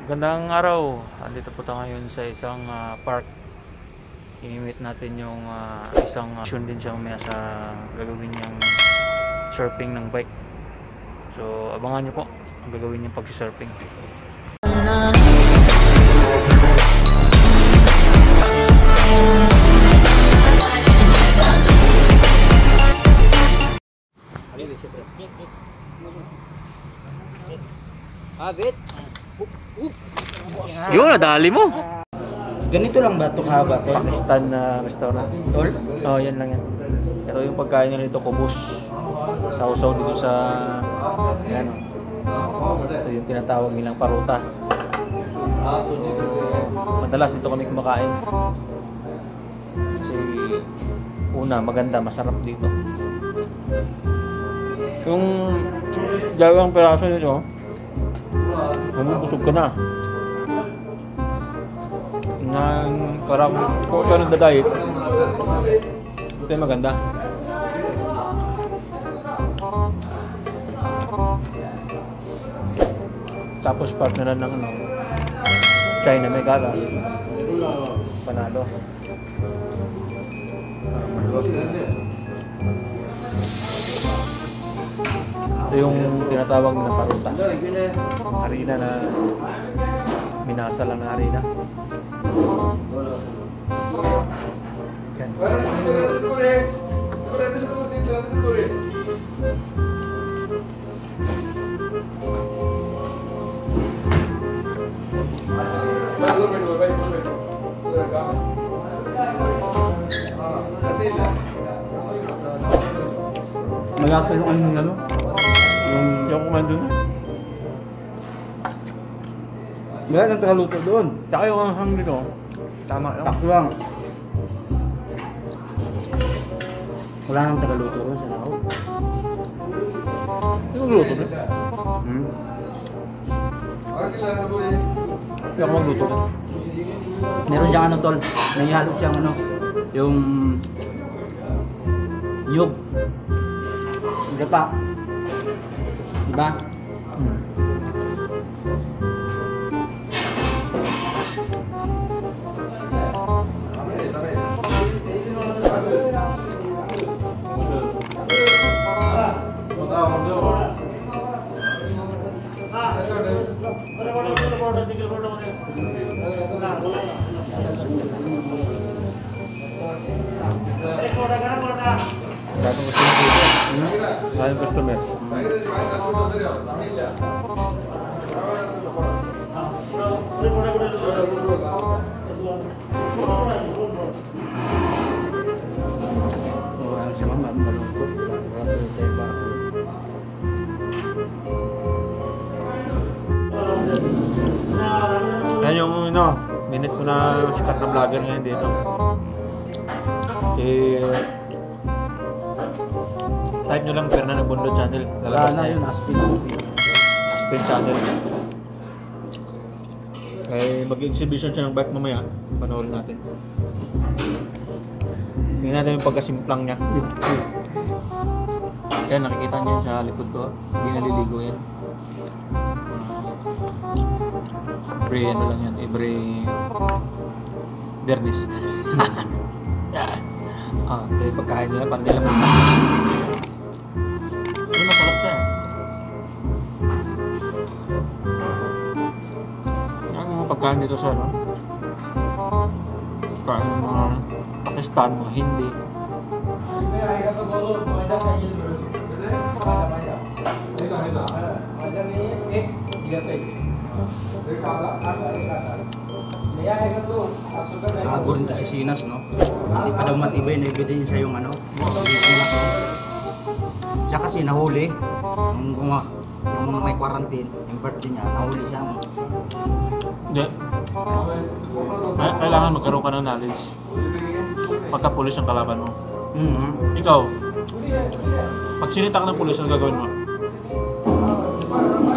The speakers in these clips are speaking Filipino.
Magandang araw. Andito po tayo ngayon sa isang park. I-meet natin yung isang action din siyang may sa gagawin niyang surfing ng bike. So abangan niyo po ang gagawin niyang pag-surfing. Bet. Yun, nadali mo. Ganito lang ba ito kahaba, tol? Pakistan na restaurant. Tol? Oh, yan lang yan. Ito yung pagkain nila dito, kubos. Sausaw dito sa yan. Ito yung tinatawag nilang paruta. Madalas dito kami kumakain. Kasi una, maganda, masarap dito. Yung dalawang peraso nito, busog ka na. Parang kung ikaw nagda-diet, ito yung maganda. Tapos partner ng China may gatas. Panalo. Ito yung tinatawag na paruta. Harina na minasa lang na harina. Malaki yung ano? Yung kumando na. Wala nang tagaluto doon. Tsaka yung hanghang nito, tama lang. Takto lang. Wala nang tagaluto doon sa loob. Yung luto na. Hindi ako magluto na. Meron siyang ano, tol. Nahihalo siyang ano. Yung yug. Hindi pa. Diba? Datang customer. Datang customer. Orang sama mbak malungkot. Yan yung minute ko na sikat na vlogger ngayon dito. Type nyo lang Fernando Bondo channel. Lalabas na yun. Aspin channel. Mag-exhibition siya ng bike mamaya. Panoorin natin. Tingnan natin yung pagkasimplang niya. Yan, nakikita niyo sa likod ko. Hindi naliligo yan. Every ano lang yan. Every Bernis. Ito yung pagkain nila. Para nila muna. Ano masalap siya eh. Yan yung pagkain dito sa ano. Pagkain ng mga Pakistan, mga Hindi. Tago rin to si Sinas, no? Hindi pa daw matibay na ebidensya yung ano. Siya kasi nahuli. Yung may quarantine, yung birthday niya, nahuli siya. Hindi. Kailangan magkaroon ka ng knowledge. Pagka pulis ang kalaban mo. Ikaw, pag sinita ka ng pulis, ang gagawin mo?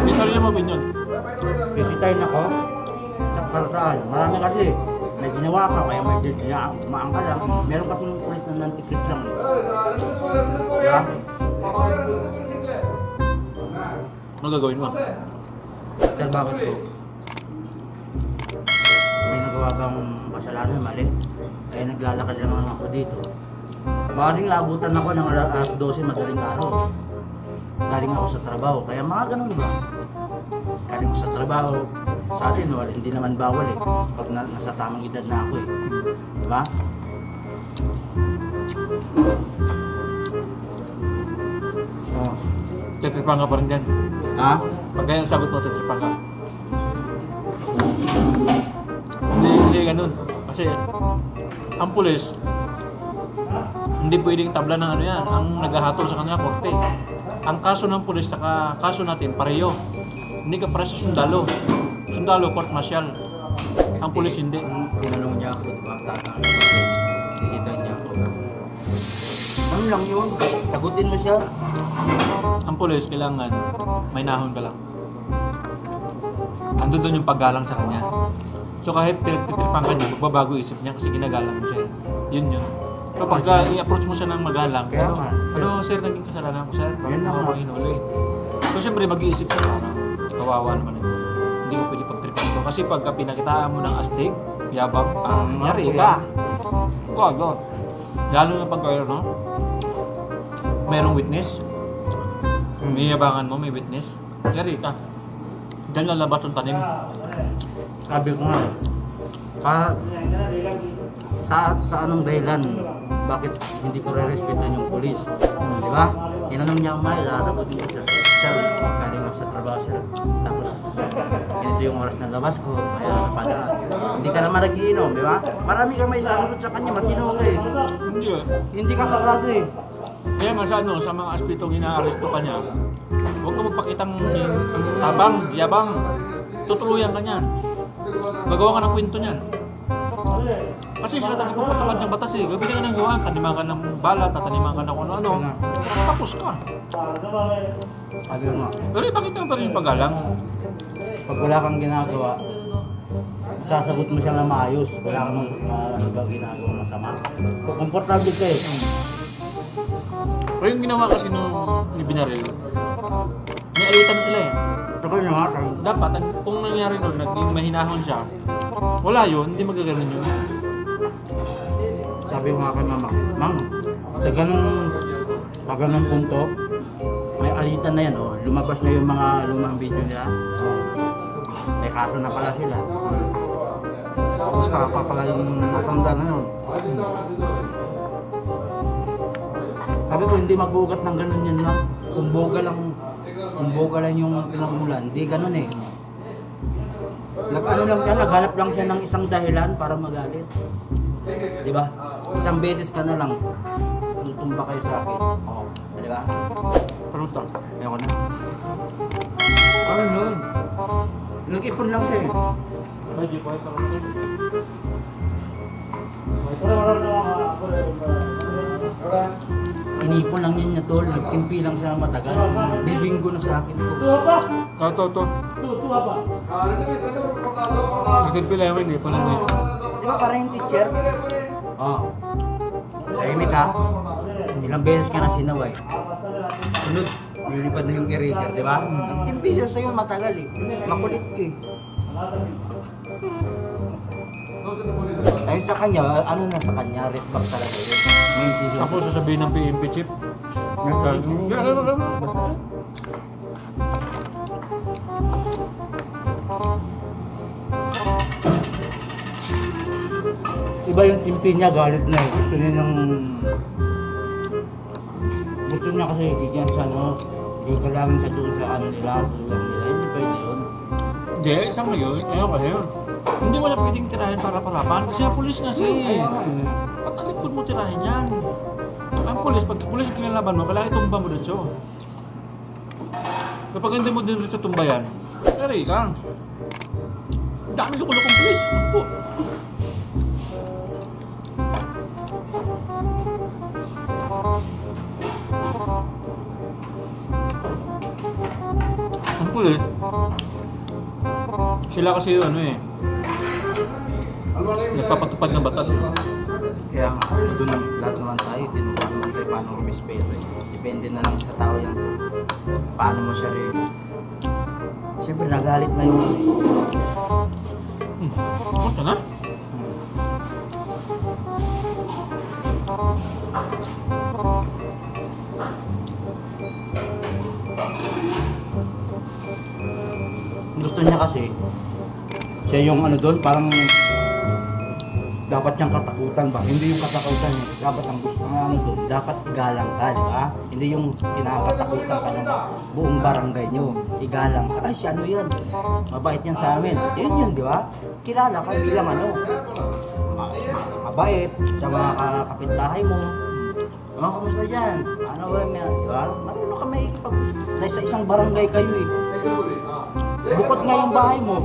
May sarili mo opinion. Kisitayin ako sa kalsaan. Marami kasi. May ginawa ka, kaya may deal niya. Maang ka lang. Meron kasi yung pulis na nantikit lang. Diba? Ano gagawin mo? Sir, bakit po? ginagawa bang kasalanan, mali. Kaya naglalakad lang ako dito. Maaaring naabutan ako ng alas 12 madaling araw. Galing ako sa trabaho, kaya mga ganun ba? Galing ako sa trabaho, sa atin, hindi naman bawal eh. Pag nasa tamang edad na ako eh. Diba? Oh. Titripan ka pa rin dyan. Ha? Pag ganyan sagot mo, titripan ka. Hindi ganun. Kasi ang pulis, hindi pwedeng tabla ng ano yan. Ang naghahatol sa kanila, korte. Ang kaso ng pulis, saka kaso natin, pareho. Hindi ka para sa sundalo. Sundalo, court martial. Ang pulis hindi. Tinanong niya ako, diba? Nakikita niya ako. Ano lang yun? Tagutin mo siya. Ang pulis, kailangan may nahon ka lang. Andun doon yung paggalang sa kanya. So kahit titripan ka niya, magbabago isip niya kasi ginagalang mo siya. Yun yun. So pagka i-approach mo siya ng magalang, Kaya nga. ano sir, naging kasalanan ko sir? Yun lang. Ako hinuli. So siyempre mag-iisip siya parang, kawawa naman ito. Hindi ko pwede pagtripan ito. Kasi pagka pinakitaan mo ng astig, yabang, nyari ka. Gago. Lalo na pagka, no? Merong witness. May yabangan mo, may witness. Nyari ka. Diyan lalabas yung tanim. Sabi ko nga, sa anong dahilan, bakit hindi ko re-respetan yung polis? Di ba? Tinanong niya ang mahal, sasagot niya siya. Sir, galing ako sa trabaho sir. Tapos, ganito yung oras ng labas ko, kaya napadaan. Hindi ka naman nag-iinom, di ba? Marami kang may sasagot sa kanya, matino ka eh. Hindi eh. Hindi ka kabado eh. Kaya nga sa mga aspetong ina-aresto ka niya, huwag ka magpakitang tabang, yabang. Tutuluyan ka niyan. Gagawa ka ng kwento niyan. Kasi sila talaga pupatawad ng batas eh. Gawin ka ng gawaan, taniman ka ng bala, tataniman ka ng ano-ano. Tapos ka. Sabi ko nga, Pero ipakita mo pa rin yung paggalang. pag wala kang ginagawa, sasagot mo siya na maayos. Wala kang ano ba ginagawa masama. Komportable ka eh. Pero yung ginawa kasi ni Binaril, may alitan sila eh. Ito nyo nga, Dapat, kung nangyari nun, naging mahinahon siya, wala yun, hindi magaganon yun. sabi ko nga kay mama, Ma'am, sa ganung punto, may alitan na yan, oh. Lumabas na yung mga lumang video nila. Oh. May kaso na pala sila. Gusto pa pala yung matanda na yun. Sabi ko, hindi mabugat ng ganun yun lang. Kumboga lang yung pinagmulan. Hindi ganun eh. Nag-ano lang siya, naghanap lang siya ng isang dahilan para magalit. Di ba? Isang beses ka na lang. Tutumba kayo sa akin. Oo. Di ba? Pero ito, ayoko na. Ano yun? Nag-ipon lang siya eh. Medyo pa ito. Inipon lang yun niya tol. Nagtimpi lang siya matagal. Bibinggo na sa akin to. Ito. Nagkipila yung hindi pa lang eh. Di ba parang yung teacher? Oo. Tahimik ka. Ilang beses ka na sinaway. Sunod, nilipad na yung eraser, di ba? Nagtimpi siya sa'yo matagal eh. Makulit ka eh. Ayun sa kanya, ano na sa kanya, respect talaga yun. Maintindihan. Ako sasabihin ng PMP chip. Basta. Iba yung timpi niya, galit na eh. Gusto niya kasi bigyan sa ano, gagawin sa doon sa ano nila, lugar nila. Hindi pwede yun. Hindi, isang ngayon, ayun kasi. Hindi mo na pwedeng tirahin para palaban kasi ang pulis nga siya. Patalikod mo tirahin yan. Ang pulis, pag pulis ang kinalaban mo, kailangan itumba mo dito. Kapag hindi mo din dito tumba yan, kari ka. Dami lukulukong pulis. Ako. Ang pulis, sila kasi yung ano eh, nagpapatupad ng batas. Kaya nga, doon lang lahat naman tayo, tinutuan naman tayo paano rumispeto eh. Depende na lang sa tao yan. Paano mo siya rin. Siyempre nagalit na yun. Ito na? Gusto niya kasi, siya yung ano doon, parang dapat siyang katakutan ba? Hindi yung katakutan eh. Dapat ang gusto ng ano doon, dapat igalang ka, di ba? Hindi yung kinakatakutan ka ng buong barangay nyo. Igalang ka. Ay, si ano yan? Mabait yan sa amin. Yun, di ba? Kilala ka bilang ano? Mabait sa mga kapitbahay mo. Mga kamusta dyan? Ano ba yan? Di ba? Marunong ka may sa isang barangay kayo eh. Bukod nga yung bahay mo,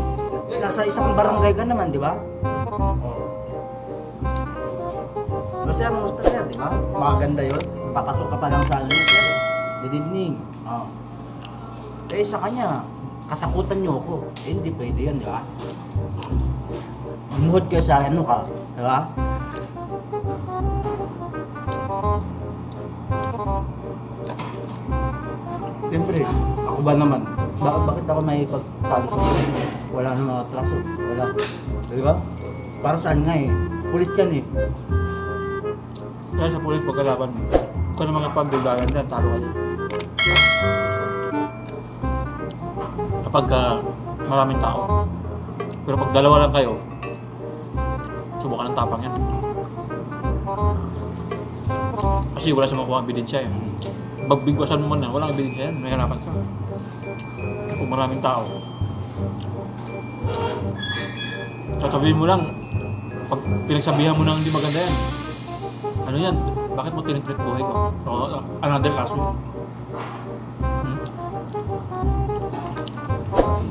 nasa isang barangay ka naman, di ba? Sir, musta sir, di ba? Maganda yun. Papasok ka pa lang sa ano, sir. Good evening. Oh. Eh, sa kanya, katakutan niyo ako. Eh, hindi pwede yan, di ba? Umuhod ka sa ano ka, di ba? Siyempre, ako ba naman? Bakit ako may pagtalo sa mga? Wala na mga atraso. Wala. Di ba? Para saan nga eh? Kulit yan eh. Kaya sa pulis pagkalaban mo, kung ano mga pagbigayan yan, talo kayo. Kapag maraming tao. Pero pag dalawa lang kayo, subukan ng tapang yan. Kasi wala siya makuha ang ebidensya eh. Pagbigwasan mo man yan, walang ebidensya yan, may harapan ka. Kung maraming tao. Sasabihin mo lang, pag pinagsabihan mo na hindi maganda yan, ano yan? Bakit mo tinitreat buhay ko? O, another kaso.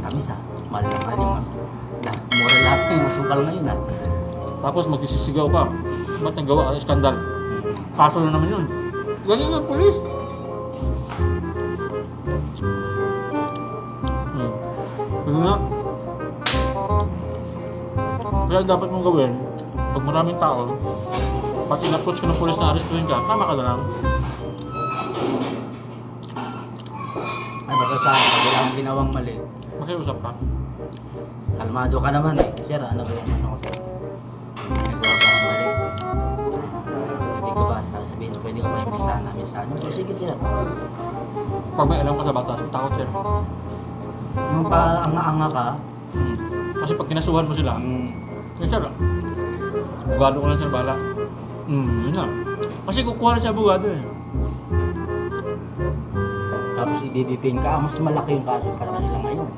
Kamis mahal naman yung mas... Mura lahat na yung masukal ngayon ah. Tapos magsisisigaw pa. Ba't nagawa ka? Skandal. Kaso na naman yun. Ganyan ang pulis. Ano nga? Kaya dapat mong gawin, pag maraming tao, pag in-approach ka ng pulis na arestuhin ka, tama ka na lang. Ay, basta sa akin, wala akong ginawang mali. Makiusap ka. Kalmado ka naman eh. Sir, ano ba yung ano ko sir? Nagawa ka akong mali. Hindi ko ba sasabihin, pwede ka ba imbitahan namin sa ano? So, sige sir. Pag may alam ka sa batas, takot sir. Yung pa anga-anga ka, Kasi pag kinasuhan mo sila, eh sir, abogado ko lang sir, bahala. Yun na. Kasi kukuha na siya abogado eh. tapos i-detain ka, mas malaki yung kaso sa kanila ngayon.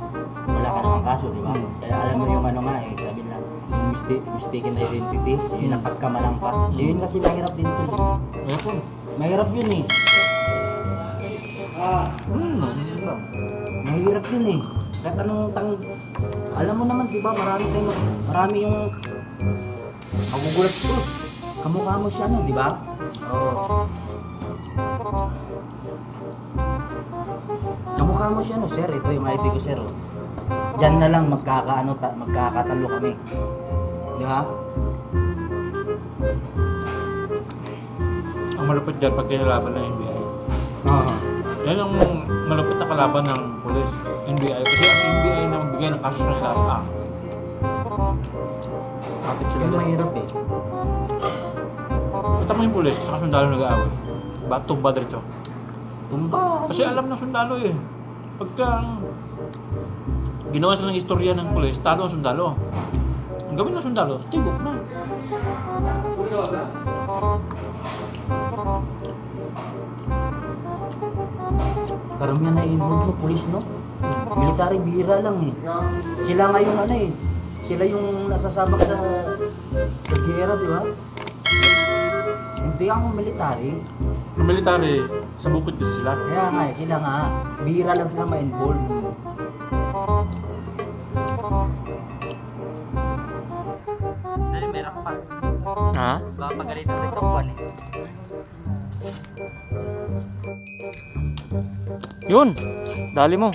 Wala ka namang kaso, di ba? Kaya alam mo yung ano nga eh, sabi na, yung mistaken identity, yung napagkamalang ka. Yun kasi mahirap din ito. Kaya po. Mahirap yun eh. Mahirap yun eh. Kahit anong alam mo naman, di ba, marami yung magugulat ko. Kamukha mo siya, no, di ba? Oo. Kamukha mo siya, no, sir. Ito yung ID ko, sir. Oh. Diyan na lang magkakatalo kami. Di ba? Ang malupit dyan pag kinalaban ng NBI. Oo. Yan ang malupit na kalaban ng pulis, NBI. Kasi ang NBI na magbigay ng kaso sa lahat. Bakit sila Yung dyan? mahirap eh. Ito mo yung pulis, saka sundalo nag-aaway. Tumba diretso. Tumba. Kasi alam ng sundalo eh. Pagka ginawa sila ng istorya ng pulis, talo ang sundalo. Ang gawin ng sundalo, tibok na. Karamihan na involved no, pulis no? Military bihira lang eh. Sila nga yung ano eh. Sila yung nasasabak sa gera, di ba? Hindi ako military. Ang military, sa bukod kasi sila. Kaya nga eh, sila nga. Bihira lang sila ma-involve. Dali, meron ka pa. Ha? Baka pagalitan tayo sa buwan eh. Yun! Dali mo.